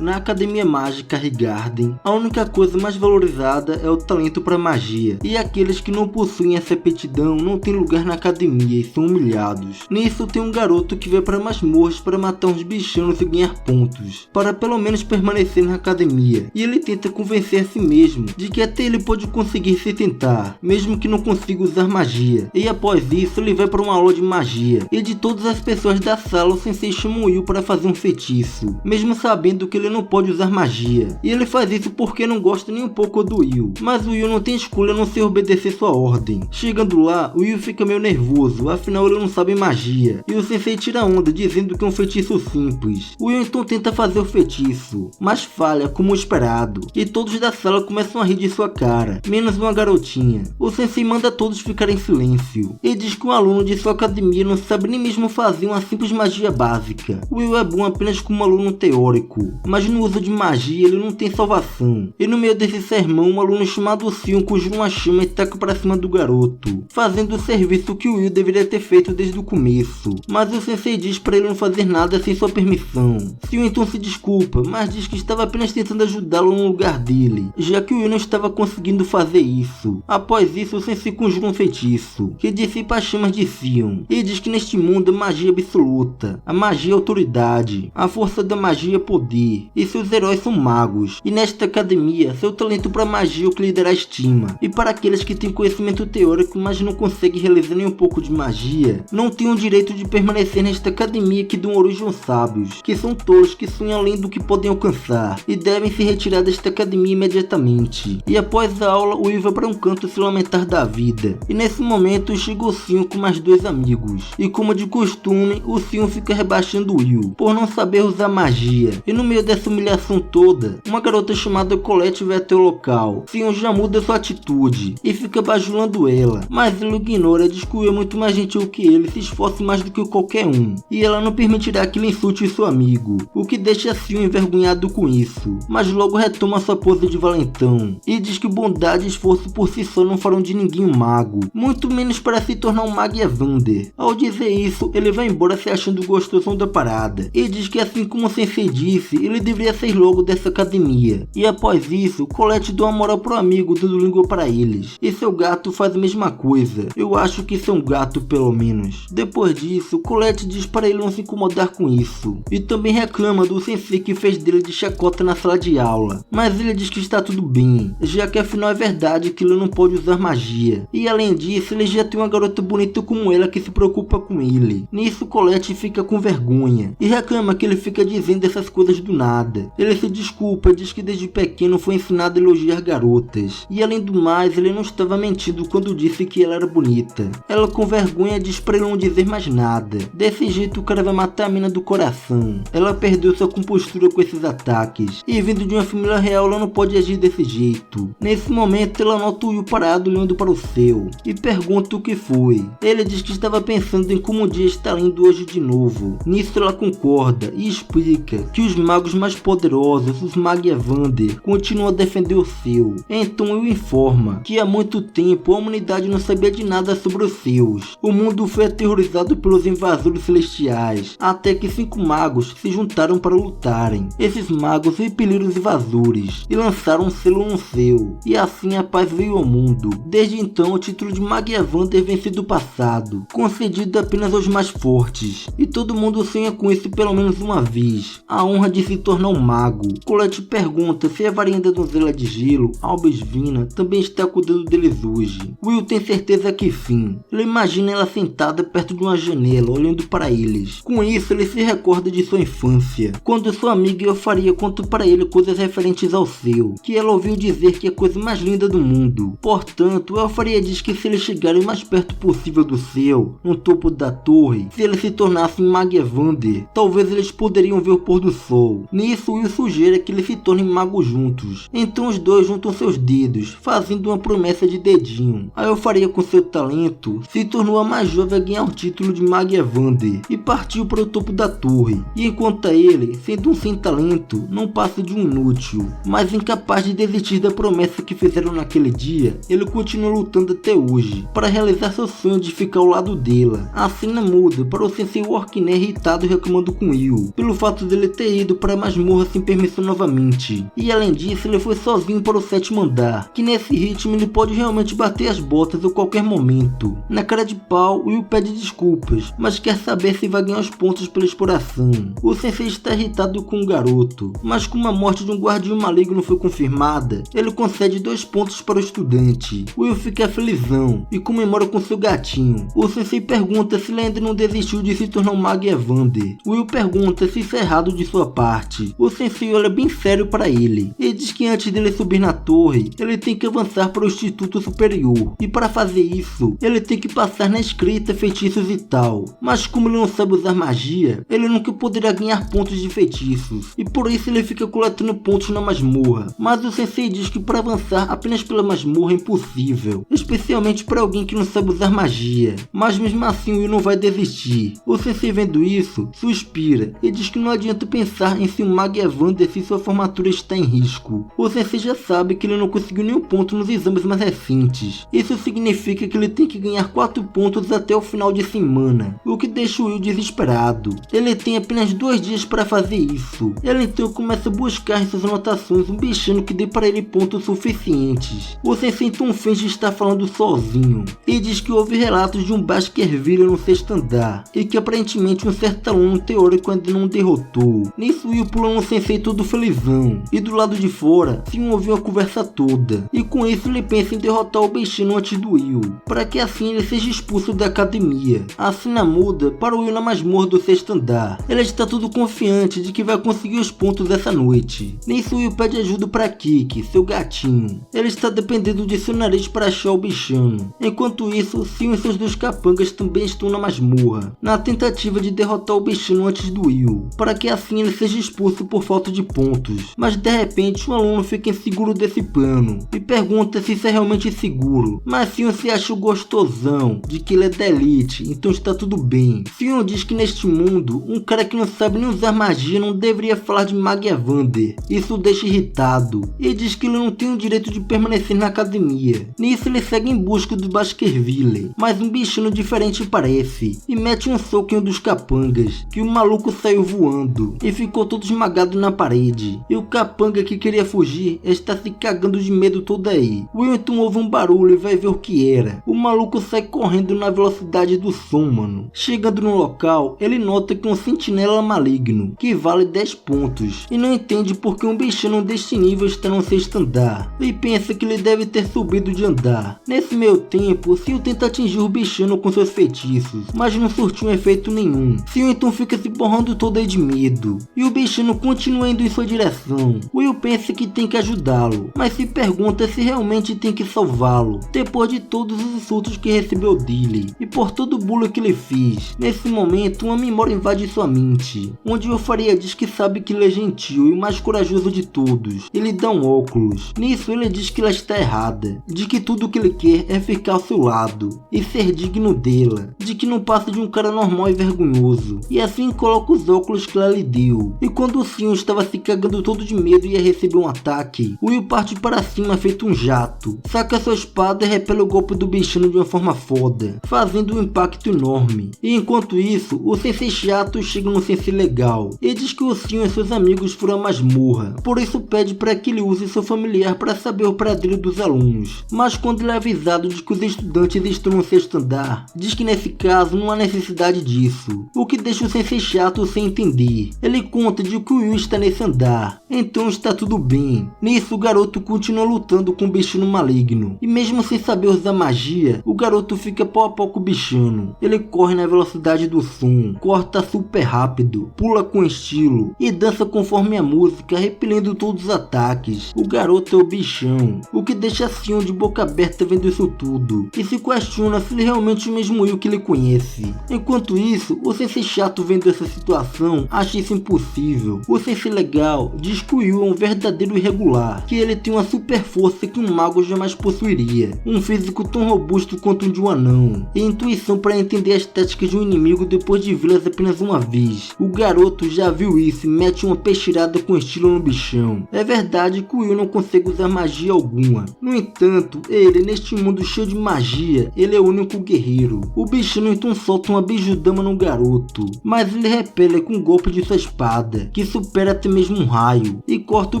Na Academia Mágica Highgarden, a única coisa mais valorizada é o talento para magia, e aqueles que não possuem essa aptidão não têm lugar na academia e são humilhados. Nisso tem um garoto que vai para masmorras para matar uns bichanos e ganhar pontos, para pelo menos permanecer na academia, e ele tenta convencer a si mesmo de que até ele pode conseguir se tentar, mesmo que não consiga usar magia, e após isso ele vai para uma aula de magia, e de todas as pessoas da sala o sensei chama o Will para fazer um feitiço, mesmo sabendo que ele não pode usar magia, e ele faz isso porque não gosta nem um pouco do Will, mas o Will não tem escolha a não ser obedecer sua ordem. Chegando lá, o Will fica meio nervoso, afinal ele não sabe magia, e o sensei tira onda dizendo que é um feitiço simples. O Will então tenta fazer o feitiço, mas falha como esperado, e todos da sala começam a rir de sua cara, menos uma garotinha. O sensei manda todos ficarem em silêncio, e diz que um aluno de sua academia não sabe nem mesmo fazer uma simples magia básica. O Will é bom apenas como aluno teórico, mas no uso de magia ele não tem salvação. E no meio desse sermão, um aluno chamado Sion conjura uma chama e taca para cima do garoto, fazendo o serviço que o Will deveria ter feito desde o começo, mas o sensei diz para ele não fazer nada sem sua permissão. Sion então se desculpa, mas diz que estava apenas tentando ajudá-lo no lugar dele, já que o Will não estava conseguindo fazer isso. Após isso, o sensei conjura um feitiço, que dissipa as chamas de Sion, e diz que neste mundo a magia é absoluta, a magia é autoridade, a força da magia é poder, e seus heróis são magos, e nesta academia, seu talento para magia é o que lhe dará estima, e para aqueles que têm conhecimento teórico mas não conseguem realizar nem um pouco de magia, não têm o direito de permanecer nesta academia que dão origem aos sábios, que são tolos que sonham além do que podem alcançar, e devem se retirar desta academia imediatamente. E após a aula, o Will vai para um canto se lamentar da vida, e nesse momento chega o Sion com mais dois amigos, e como de costume, o Sion fica rebaixando o Will, por não saber usar magia, e no meio dessa humilhação toda, uma garota chamada Colette vai até o local. Sion já muda sua atitude, e fica bajulando ela, mas ele ignora e diz que o Will é muito mais gentil que ele, se esforça mais do que qualquer um, e ela não permitirá que ele insulte seu amigo, o que deixa Sion envergonhado com isso, mas logo retoma sua pose de valentão, e diz que bondade e esforço por si só não farão de ninguém um mago, muito menos para se tornar um mago Evander. Ao dizer isso, ele vai embora se achando gostosão da parada, e diz que assim como o sensei disse, ele deveria sair logo dessa academia, e após isso, Colette dá uma moral pro amigo dando língua para eles, e seu gato faz a mesma coisa. Eu acho que isso é um gato pelo menos. Depois disso, Colette diz para ele não se incomodar com isso, e também reclama do sensei que fez dele de chacota na sala de aula, mas ele diz que está tudo bem, já que afinal é verdade que ele não pode usar magia, e além disso ele já tem uma garota bonita como ela que se preocupa com ele. Nisso Colette fica com vergonha, e reclama que ele fica dizendo essas coisas do nada. Ele se desculpa e diz que desde pequeno foi ensinado a elogiar garotas, e além do mais ele não estava mentindo quando disse que ela era bonita. Ela com vergonha diz pra ele não dizer mais nada, desse jeito o cara vai matar a mina do coração. Ela perdeu sua compostura com esses ataques, e vindo de uma família real ela não pode agir desse jeito. Nesse momento ela nota o Will parado olhando para o céu, e pergunta o que foi. Ele diz que estava pensando em como o dia está lindo hoje de novo. Nisso ela concorda e explica que os magos mais poderosos, os Mag Evander, continuam a defender o seu. Então Will informa que há muito tempo a humanidade não sabia de nada sobre os seus. O mundo foi aterrorizado pelos invasores celestiais, até que 5 magos se juntaram para lutarem. Esses magos repeliram os invasores e lançaram um selo no céu, e assim a paz veio ao mundo. Desde então o título de Mag Evander vem sido passado, concedido apenas aos mais fortes, e todo mundo sonha com isso pelo menos uma vez, a honra de se tornar um mago. Colette pergunta se a varinha da donzela de gelo, Albus Vina, também está cuidando deles hoje. Will tem certeza que sim. Ele imagina ela sentada perto de uma janela, olhando para eles. Com isso, ele se recorda de sua infância, quando sua amiga Elfaria contou para ele coisas referentes ao seu, que ela ouviu dizer que é a coisa mais linda do mundo. Portanto, Elfaria diz que se eles chegarem o mais perto possível do céu, no topo da torre, se eles se tornassem Mag Evander, talvez eles poderiam ver o pôr do sol. Nisso, Will sugere que eles se tornem magos juntos. Então os dois juntam seus dedos, fazendo uma promessa de dedinho. A Elfaria, com seu talento, se tornou a mais jovem a ganhar o título de Mag Evander e partiu para o topo da torre. E enquanto ele, sendo um sem talento, não passa de um inútil, mas incapaz de desistir da promessa que fizeram naquele dia, ele continua lutando até hoje, para realizar seu sonho de ficar ao lado dela. A cena muda para o sensei Orkney irritado reclamando com Will, pelo fato dele ter ido para masmorra sem permissão novamente. E além disso, ele foi sozinho para o 7º andar, que nesse ritmo ele pode realmente bater as botas a qualquer momento. Na cara de pau, Will pede desculpas, mas quer saber se vai ganhar os pontos pela exploração. O sensei está irritado com o garoto, mas como a morte de um guardião maligno foi confirmada, ele concede 2 pontos para o estudante. Will fica felizão e comemora com seu gatinho. O sensei pergunta se ele ainda não desistiu de se tornar um mago Evander. Will pergunta se isso é errado de sua parte. O sensei olha bem sério para ele e diz que antes dele subir na torre, ele tem que avançar para o Instituto Superior, e para fazer isso, ele tem que passar na escrita, feitiços e tal. Mas como ele não sabe usar magia, ele nunca poderá ganhar pontos de feitiços, e por isso ele fica coletando pontos na masmorra. Mas o sensei diz que para avançar apenas pela masmorra é impossível, especialmente para alguém que não sabe usar magia. Mas mesmo assim Will não vai desistir. O sensei, vendo isso, suspira e diz que não adianta pensar em ser um mago Evander se sua formatura está em risco. O sensei já sabe que ele não conseguiu nenhum ponto nos exames mais recentes. Isso significa que ele tem que ganhar 4 pontos até o final de semana, o que deixa o Will desesperado. Ele tem apenas 2 dias para fazer isso. Ele então começa a buscar em suas anotações um bichano que dê para ele pontos suficientes. O sensei então finge estar falando sozinho e diz que houve relatos de um Baskerville no 6º andar e que aparentemente um certo aluno teórico ainda não derrotou. Nisso Will pula no sensei todo felizão, e do lado de fora Sion ouviu a conversa toda, e com isso ele pensa em derrotar o bichano antes do Will, para que assim ele seja expulso da academia. A cena muda para o Will na masmorra do 6º andar. Ele está todo confiante de que vai conseguir os pontos essa noite. Nisso Will pede ajuda para Kiki, seu gatinho. Ele está dependendo de seu nariz para achar o bichano. Enquanto isso, Sion e seus 2 capangas também estão na masmorra, na tentativa de derrotar o bichano antes do Will, para que assim ele seja expulso por falta de pontos. Mas de repente um aluno fica inseguro desse plano e pergunta se isso é realmente seguro, mas Sion se acha o gostosão de que ele é da elite, então está tudo bem. Sion diz que neste mundo, um cara que não sabe nem usar magia não deveria falar de mago Evander. Isso o deixa irritado e diz que ele não tem o direito de permanecer na academia. Nisso ele segue em busca do Baskerville, mas um bichano diferente aparece e mete um soco em um dos capangas, que o maluco saiu voando e ficou todo esmagado na parede. E o capanga que queria fugir está se cagando de medo todo aí. Will então ouve um barulho e vai ver o que era. O maluco sai correndo na velocidade do som, mano. Chegando no local, ele nota que um sentinela maligno, que vale 10 pontos, e não entende porque um bichano deste nível está no 6º andar, e pensa que ele deve ter subido de andar. Nesse meio tempo, Sion tenta atingir o bichano com seus feitiços, mas não surtiu efeito nenhum. Sion então fica se borrando todo aí de medo, e o bichano continua indo em sua direção. Will pensa que tem que ajudá-lo, mas se pergunta se realmente tem que salvá-lo, depois de todos os insultos que recebeu dele, e por todo o bullying que ele fez. Nesse momento, uma memória invade sua mente, onde o Faria diz que sabe que ele é gentil e o mais corajoso de todos. Ele dá um óculos. Nisso ele diz que ela está errada, de que tudo o que ele quer é ficar ao seu lado e ser digno dela, de que não passa de um cara normal e vergonhoso, e assim coloca os óculos que ela lhe deu. E quando o Sion estava se cagando todo de medo e ia receber um ataque, Will parte para cima feito um jato, saca sua espada e repele o golpe do bichano de uma forma foda, fazendo um impacto enorme. E enquanto isso, o sensei chato chega no sensei legal e diz que o Sion e seus amigos foram à masmorra, por isso pede para que ele use seu familiar para saber o paradeiro dos alunos. Mas quando ele é avisado de que os estudantes estão no 6º andar, diz que nesse caso não há necessidade disso, o que deixa o sensei chato sem entender. Ele conta de que o Will está nesse andar, então está tudo bem. Nisso o garoto continua lutando com o bichano maligno, e mesmo sem saber usar magia, o garoto fica pau a pau com o bichano. Ele corre na velocidade do som, corta super rápido, pula com estilo e dança conforme a música, repelindo todos os ataques. O garoto é o bichão, o que deixa Sion de boca aberta vendo isso tudo, e se questiona se ele realmente é o mesmo Will que ele conhece. Enquanto isso, o sensei chato vendo essa situação acha isso impossível. O sensei legal diz que o Will é um verdadeiro irregular, que ele tem uma super força que um mago jamais possuiria, um físico tão robusto quanto o de um anão, e intuição para entender as táticas de um inimigo depois de vê-las apenas uma vez. O garoto já viu isso e mete uma peixeirada com estilo no bichão. É verdade que o Will não consegue usar magia alguma, no entanto, ele neste mundo cheio de magia, ele é o único guerreiro. O bichão então solta uma bijudama no garoto, mas ele repele com um golpe de sua espada, que supera até mesmo um raio, e corta o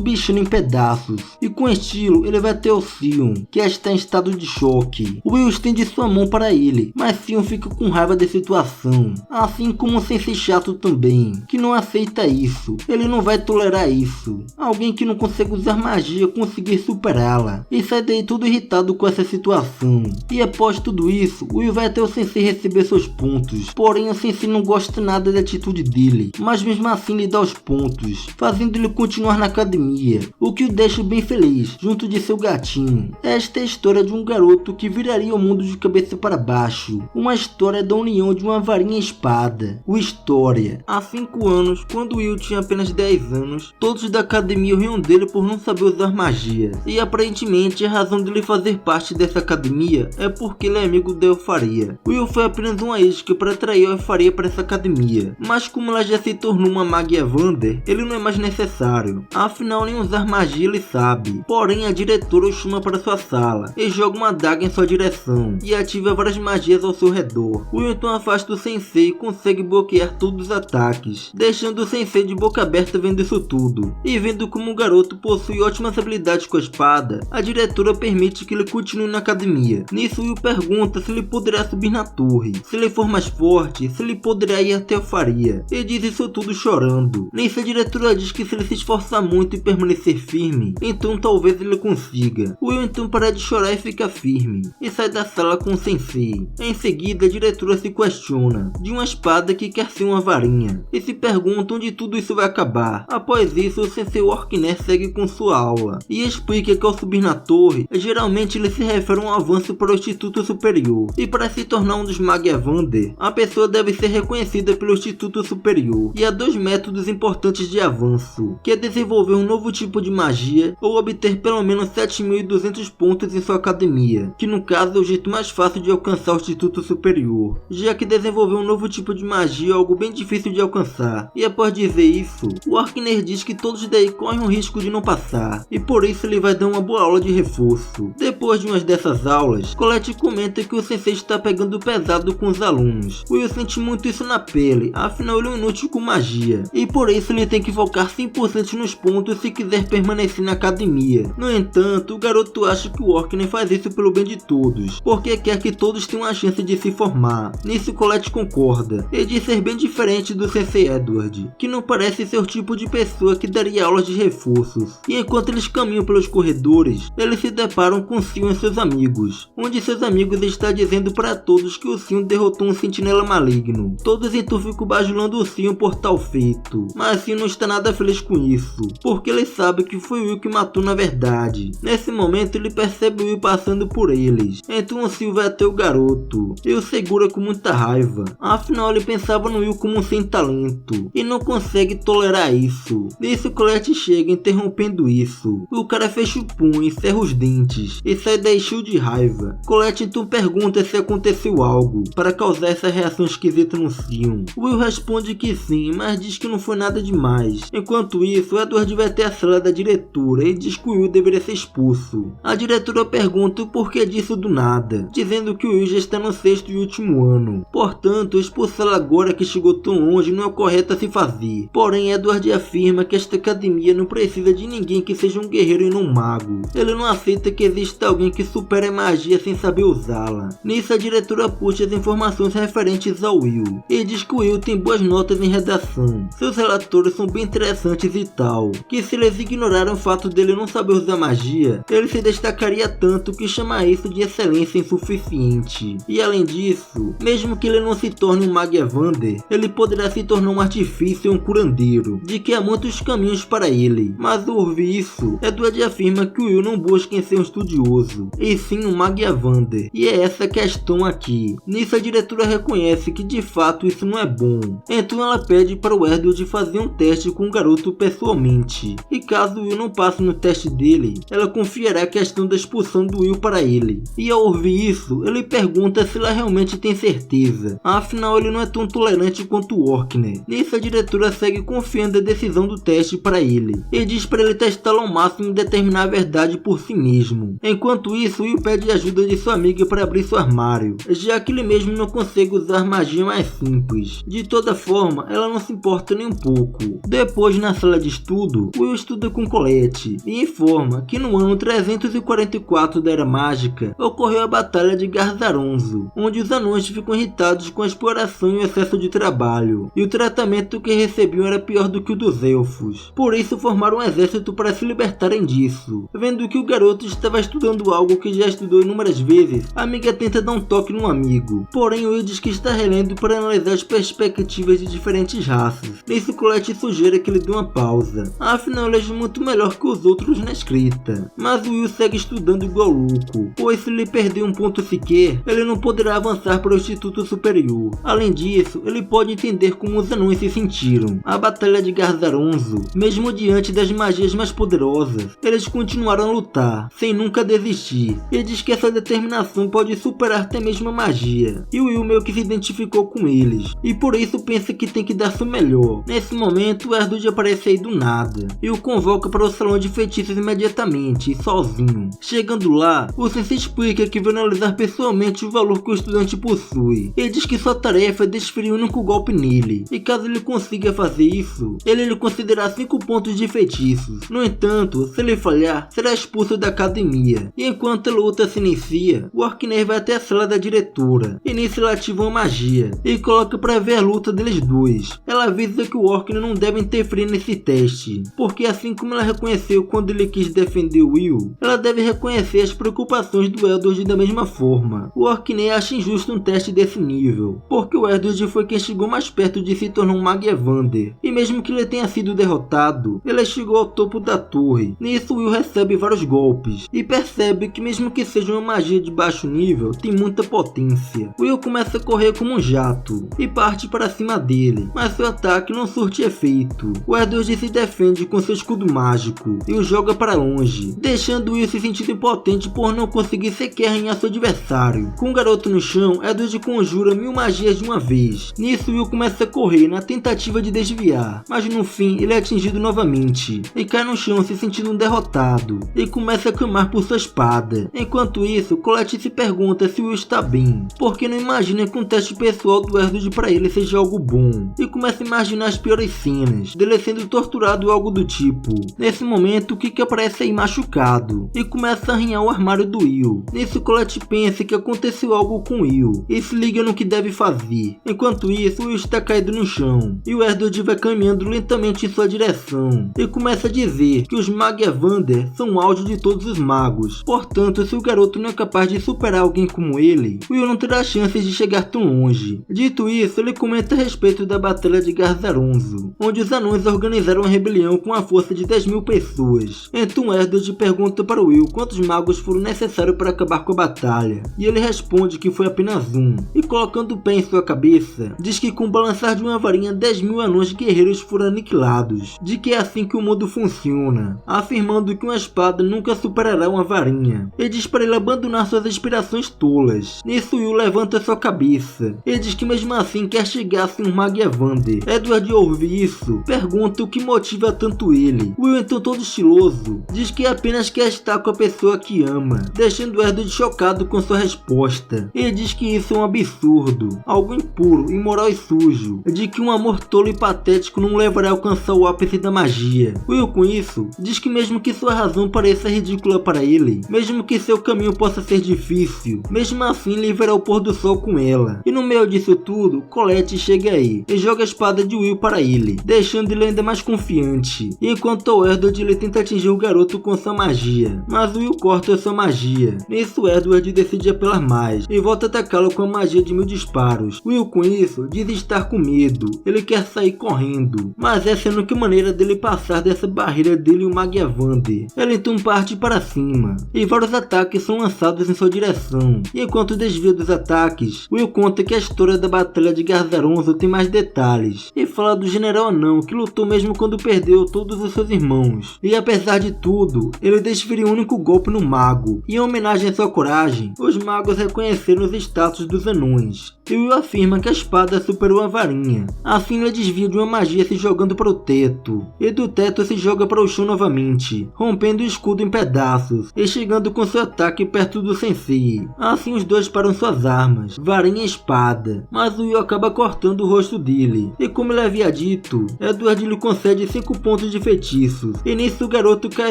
bichano em pedaços. E com estilo, ele vai até o Sion, que está em estado de choque. O Will estende sua mão para ele, mas Sion fica com raiva da situação, assim como o Sensei chato também, que não aceita isso. Ele não vai tolerar isso. Alguém que não consegue usar magia conseguir superá-la, e sai daí todo irritado com essa situação. E após tudo isso, o Will vai até o Sensei receber seus pontos, porém o Sensei não gosta nada da atitude dele, mas mesmo assim lhe dá os pontos, fazendo ele continuar na academia, o que o deixa bem feliz, junto de seu gatinho. Esta é a história de um garoto que viraria o mundo de cabeça para baixo, uma história da união de uma varinha e espada. O História. Há 5 anos, quando Will tinha apenas 10 anos, todos da academia riam dele por não saber usar magia, e aparentemente a razão dele fazer parte dessa academia é porque ele é amigo da Elfaria. Will foi apenas uma isca para atrair a Elfaria para essa academia, mas como ela já se tornou uma maga Evander, ele não é mais necessário, afinal nem usar magia ele sabe. Porém a diretora o chama para sua sala e joga uma adaga em sua direção e ativa várias magias ao seu redor. Will então afasta o Sensei e consegue bloquear todos os ataques, deixando o Sensei de boca aberta vendo isso tudo. E vendo como o garoto possui ótimas habilidades com a espada, a diretora permite que ele continue na academia. Nisso Will pergunta se ele poderá subir na torre, se ele for mais forte, se ele poderá ir até a Faria, e diz isso tudo chorando. Nisso a diretora diz que se ele se esforçar muito e permanecer firme, então talvez ele consiga. Will então para de chorar e fica firme, e sai da sala com o Sensei. Em seguida a diretora se questiona de uma espada que quer ser uma varinha, e se pergunta onde tudo isso vai acabar. Após isso o Sensei Orkner segue com sua aula, e explica que ao subir na torre, geralmente ele se refere a um avanço para o Instituto Superior, e para se tornar um dos Mag Evander, a pessoa deve ser reconhecida pelo Instituto Superior, e há 2 métodos importantes de avanço, que é desenvolver um novo tipo de magia, ou obter pelo menos 7.200 pontos em sua academia, que no caso é o jeito mais fácil de alcançar o Instituto Superior, já que desenvolver um novo tipo de magia é algo bem difícil de alcançar. E após dizer isso, o Orkner diz que todos daí correm o risco de não passar, e por isso ele vai dar uma boa aula de reforço. Depois de umas dessas aulas, Colette comenta que o Sensei está pegando pesado com os alunos. Will sente muito isso na pele, afinal ele é um inútil com magia, e por isso ele tem que focar 100% nos pontos se quiser permanecer na academia. No entanto, o garoto acha que o Orkner faz isso pelo bem de todos, porque quer que todos tenham a chance de se formar. Nisso Colette concorda, e diz ser bem diferente do Sensei Edward, que não parece ser o tipo de pessoa que daria aulas de reforços. E enquanto eles caminham pelos corredores, eles se deparam com Sion e seus amigos, onde seus amigos está dizendo para todos que o Sion derrotou um sentinela maligno. Todos então ficam bajulando o Sion por tal feito, mas Sion não está nada feliz com isso, porque ele sabe que foi o Will que matou na verdade. Nesse momento ele percebe o Will passando por eles, então o Sion vai até o garoto e o segura com muita raiva, afinal ele pensava no Will como um sem talento, e não consegue tolerar isso. Nisso Colette chega interrompendo isso, o cara fecha o punho, encerra os dentes e sai daí cheio de raiva. Colette então pergunta se aconteceu algo para causar essa reação esquisita no Sion. Will responde que sim, mas diz que não foi nada demais. Enquanto isso, Edward vai até a sala da diretora e diz que o Will deveria ser expulso. A diretora pergunta o porquê disso do nada, dizendo que o Will já está no 6º e último ano, portanto expulsá-lo agora que chegou tão longe não é o correto a se fazer. Porém Edward afirma que esta academia não precisa de ninguém que seja um guerreiro e não um mago. Ele não aceita que exista alguém que supere a magia sem saber usá-la. Nisso a diretora puxa as informações referentes ao Will, e diz que o Will tem boas notas em redação, seus relatórios são bem interessantes e tal, que se eles ignoraram o fato dele não saber usar magia, ele se destacaria tanto que chama isso de excelência insuficiente. E além disso, mesmo que ele não se torne um Mag Evander, ele poderá se tornar um artifício e um curandeiro, de que há muitos caminhos para ele. Mas ao ouvir isso, Edward afirma que o Will não busca em ser um estudioso, e sim um Mag Evander, e é essa a questão aqui. Nisso a diretora reconhece que de fato isso não é bom, então ela pede para o Edward fazer um teste com o garoto pessoalmente, e caso o Will não passe no teste dele, ela confiará a questão da expulsão do Will para ele. E ao ouvir isso, ele pergunta se ela realmente tem certeza, afinal ele não é tão tolerante quanto o Orkner. Nisso a diretora segue confiando a decisão do teste para ele, e diz para ele testá-lo ao máximo e determinar a verdade por si mesmo. Enquanto isso, Will pede ajuda de sua amiga para abrir seu armário, já que ele mesmo não consegue usar magia mais simples. De toda forma, ela não se importa nem um pouco, maluco. Depois, na sala de estudo, Will estuda com Colette e informa que no ano 344 da Era Mágica ocorreu a Batalha de Garzaronzo, onde os anões ficam irritados com a exploração e o excesso de trabalho, e o tratamento que recebiam era pior do que o dos elfos. Por isso formaram um exército para se libertarem disso. Vendo que o garoto estava estudando algo que já estudou inúmeras vezes, a amiga tenta dar um toque num amigo, porém Will diz que está relendo para analisar as perspectivas de diferentes raças. Nisso Colette sugere que ele dê uma pausa, afinal ele é muito melhor que os outros na escrita. Mas Will segue estudando igual louco, pois se ele perder um ponto sequer, ele não poderá avançar para o Instituto Superior. Além disso, ele pode entender como os anões se sentiram. A Batalha de Garzaronzo, mesmo diante das magias mais poderosas, eles continuaram a lutar, sem nunca desistir. Ele diz que essa determinação pode superar até mesmo a magia, e Will meio que se identificou com eles, e por isso pensa que tem que dar seu melhor. Nesse momento, Erdod aparece aí do nada, e o convoca para o salão de feitiços imediatamente, sozinho. Chegando lá, o sensei explica que vai analisar pessoalmente o valor que o estudante possui. Ele diz que sua tarefa é desferir um único golpe nele, e caso ele consiga fazer isso, ele lhe concederá 5 pontos de feitiços. No entanto, se ele falhar, será expulso da academia. E enquanto a luta se inicia, o Orkney vai até a sala da diretora, e nisso ela ativa uma magia, e coloca para ver a luta deles dois. Ela avisa que o Orkney não deve interferir nesse teste, porque assim como ela reconheceu quando ele quis defender o Will, ela deve reconhecer as preocupações do Erdod da mesma forma. O Orkney acha injusto um teste desse nível, porque o Erdod foi quem chegou mais perto de se tornar um Mag Evander, e mesmo que ele tenha sido derrotado, ele chegou ao topo da torre. Nisso Will recebe vários golpes, e percebe que mesmo que seja uma magia de baixo nível, tem muita potência. Will começa a correr como um jato, e parte para cima dele, mas seu ataque não surte efeito. O Erdod se defende com seu escudo mágico, e o joga para longe, deixando Will se sentindo impotente por não conseguir sequer arranhar seu adversário. Com o garoto no chão, Erdod conjura 1000 magias de uma vez. Nisso Will começa a correr na tentativa de desviar, mas no fim ele é atingido novamente, e cai no chão se sentindo derrotado, e começa a clamar por sua espada. Enquanto isso, Colette se pergunta se Will está bem, porque não imagina que um teste pessoal do Erdod para ele seja algo bom, e começa a imaginar as piores cenas, dele sendo torturado ou algo do tipo. Nesse momento, Kiki aparece aí machucado, e começa a arranhar o armário do Will. Nisso Colette pensa que aconteceu algo com Will, e se liga no que deve fazer. Enquanto isso, Will está caído no chão, e o Erdod vai caminhando lentamente em sua direção, e começa a dizer que os Mag Evander são o auge de todos os magos. Portanto, se o garoto não é capaz de superar alguém como ele, Will não terá chances de chegar tão longe. Dito isso, ele comenta a respeito da Batalha de Garzaronzo, onde os anões organizaram uma rebelião com a força de 10.000 pessoas. Então Erdod pergunta para Will quantos magos foram necessários para acabar com a batalha, e ele responde que foi apenas um, e colocando o pé em sua cabeça, diz que com o balançar de uma varinha 10.000 anões guerreiros foram aniquilados, de que é assim que o mundo funciona, afirmando que uma espada nunca superará uma varinha. Ele diz para ele abandonar suas aspirações tolas. Nisso Will levanta sua cabeça. Ele diz que mesmo assim quer chegar a ser um Mag Evander. Edward ouve isso, pergunta o que motiva tanto ele. Will, então todo estiloso, diz que apenas quer estar com a pessoa que ama, deixando Edward chocado com sua resposta. Ele diz que isso é um absurdo, algo impuro, imoral e sujo, de que um amor tolo e patético não levará a alcançar o ápice da magia. Will, com isso, diz que mesmo que sua razão pareça ridícula para ele, mesmo que seu caminho possa ser difícil, mesmo assim ele verá o pôr do sol com ela. E no meio disso tudo, Colette chega aí e joga a espada de Will para ele, deixando ele ainda mais confiante. E enquanto o Erdod ele tenta atingir o garoto com sua magia, mas Will corta sua magia. Nisso Edward decide apelar mais e volta a atacá-lo com a magia de 1000 disparos. Will, com isso, diz estar com medo, ele quer sair correndo, mas essa é a única maneira dele passar dessa barreira dele e o Mag Evander. Ele então parte para cima, e vários ataques são lançados em sua direção. E enquanto desvia dos ataques, Will conta que a história da Batalha de Garzaronzo tem mais detalhes, e fala do general anão que lutou mesmo quando perdeu todos os seus irmãos. E apesar de tudo, ele desferiu um único golpe no mago, e em homenagem à sua coragem, os magos reconheceram os status dos anões. e Will afirma que a espada superou a varinha. Assim ele desvia de uma magia se jogando para o teto, e do teto se joga para o chão novamente, rompendo o escudo em pedaços e chegando com seu ataque perto do sensei. Assim os dois param suas armas, varinha e espada, mas o Will acaba cortando o rosto dele, e como ele havia dito, Edward lhe concede 5 pontos de feitiços, e nisso o garoto cai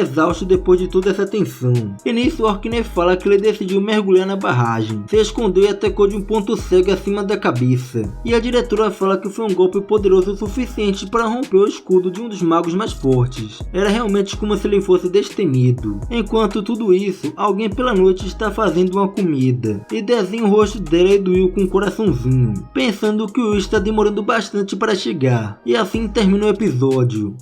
exausto depois de toda essa tensão. E nisso Orkney fala que ele decidiu mergulhar na barragem, se escondeu e atacou de um ponto cego acima da cabeça, e a diretora fala que foi um golpe poderoso o suficiente para romper o escudo de um dos magos mais fortes. Era realmente como se ele fosse destemido. Enquanto tudo isso, alguém pela noite está fazendo uma comida, e desenha o rosto dela e do Will com um coraçãozinho, pensando que o Will está demorando bastante para chegar, e assim termina o episódio.